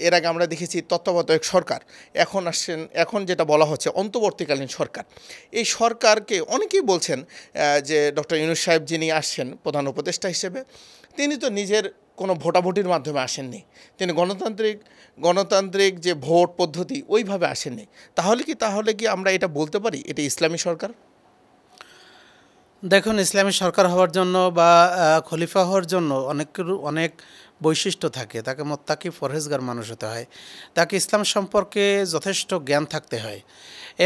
এর আগে আমরা দেখেছি তত্ত্বাবধায়ক সরকার, এখন যেটা বলা হচ্ছে অন্তর্বর্তীকালীন সরকার। এই সরকারকে অনেকেই বলছেন যে ডক্টর ইউনূস সাহেব যিনি আসছেন প্রধান উপদেষ্টা হিসেবে, তিনি তো নিজের কোনো ভোটাভুটির মাধ্যমে আসেননি, তিনি গণতান্ত্রিক যে ভোট পদ্ধতি ওইভাবে আসেননি। তাহলে কি আমরা এটা বলতে পারি এটা ইসলামী সরকার? দেখুন, ইসলামী সরকার হওয়ার জন্য বা খলিফা হওয়ার জন্য অনেক বৈশিষ্ট্য থাকে। তাকে মোত্তাকি পরহেজগার মানুষ হতে হয়, তাকে ইসলাম সম্পর্কে যথেষ্ট জ্ঞান থাকতে হয়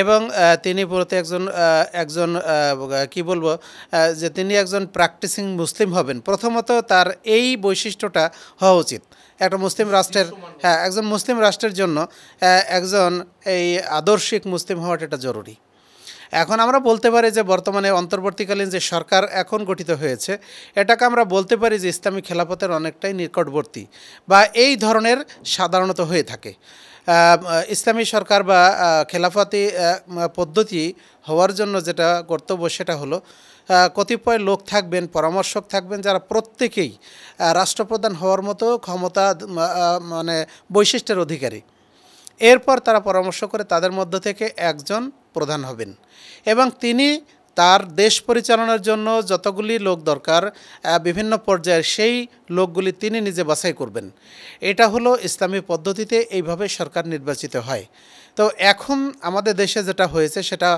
এবং তিনি মূলত একজন কি বলবো যে তিনি একজন প্র্যাকটিসিং মুসলিম হবেন। প্রথমত তার এই বৈশিষ্ট্যটা হওয়া উচিত একটা মুসলিম রাষ্ট্রের। হ্যাঁ, একজন মুসলিম রাষ্ট্রের জন্য একজন এই আদর্শিক মুসলিম হওয়াটা এটা জরুরি। এখন আমরা বলতে পারি যে বর্তমানে অন্তর্বর্তীকালীন যে সরকার এখন গঠিত হয়েছে, এটাকে আমরা বলতে পারি যে ইসলামী খেলাফতের অনেকটাই নিকটবর্তী বা এই ধরনের সাধারণত হয়ে থাকে। ইসলামী সরকার বা খেলাফতি পদ্ধতি হওয়ার জন্য যেটা কর্তব্য সেটা হলো কতিপয় লোক থাকবেন, পরামর্শক থাকবেন, যারা প্রত্যেকেই রাষ্ট্রপ্রধান হওয়ার মতো ক্ষমতা মানে বৈশিষ্ট্যের অধিকারী। এরপর তারা পরামর্শ করে তাদের মধ্য থেকে একজন প্রধান হবেন এবং তিনি তার দেশ পরিচালনার জন্য যতগুলি লোক দরকার বিভিন্ন পর্যায়ের সেই লোকগুলি তিনি নিজে বাছাই করবেন। এটা হলো ইসলামী পদ্ধতিতে এইভাবে সরকার নির্বাচিত হয়। তো এখন আমাদের দেশে যেটা হয়েছে সেটা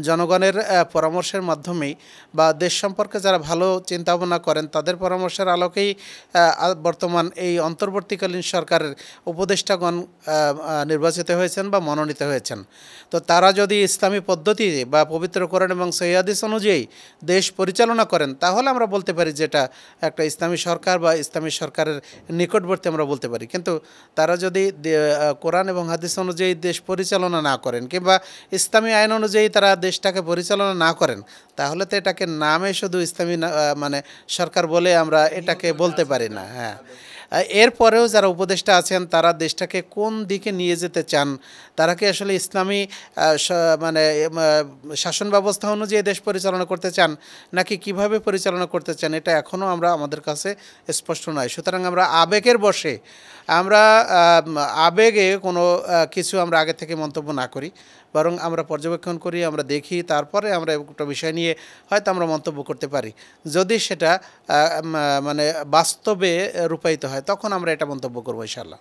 জনগণের পরামর্শের মাধ্যমেই বা দেশ সম্পর্কে যারা ভালো চিন্তাভাবনা করেন তাদের পরামর্শের আলোকেই বর্তমান এই অন্তর্বর্তীকালীন সরকারের উপদেষ্টাগণ নির্বাচিত হয়েছেন বা মনোনীত হয়েছেন। তো তারা যদি ইসলামী পদ্ধতি বা পবিত্র কোরআন এবং সহিহ হাদিস অনুযায়ী দেশ পরিচালনা করেন তাহলে আমরা বলতে পারি যে এটা একটা ইসলামী সরকার বা ইসলামী সরকারের নিকটবর্তী আমরা বলতে পারি। কিন্তু তারা যদি কোরআন এবং হাদিস অনুযায়ী দেশ পরিচালনা না করেন কিংবা ইসলামী আইন অনুযায়ী তারা দেশটাকে পরিচালনা না করেন তাহলে তো এটাকে নামে শুধু ইসলামী মানে সরকার বলে আমরা এটাকে বলতে পারি না। হ্যাঁ, এরপরেও যারা উপদেষ্টা আছেন তারা দেশটাকে কোন দিকে নিয়ে যেতে চান, তারা কি আসলে ইসলামী মানে শাসন ব্যবস্থা অনুযায়ী দেশ পরিচালনা করতে চান নাকি কিভাবে পরিচালনা করতে চান, এটা এখনও আমাদের কাছে স্পষ্ট নয়। সুতরাং আমরা আবেগের বশে আবেগে কোনো কিছু আমরা আগে থেকে মন্তব্য না করি, বরং আমরা পর্যবেক্ষণ করি, আমরা দেখি, তারপরে আমরা একটা বিষয় নিয়ে হয়তো আমরা মন্তব্য করতে পারি। যদি সেটা মানে বাস্তবে রূপায়িত হয় তখন আমরা এটা মন্তব্য করবো ইনশাআল্লাহ।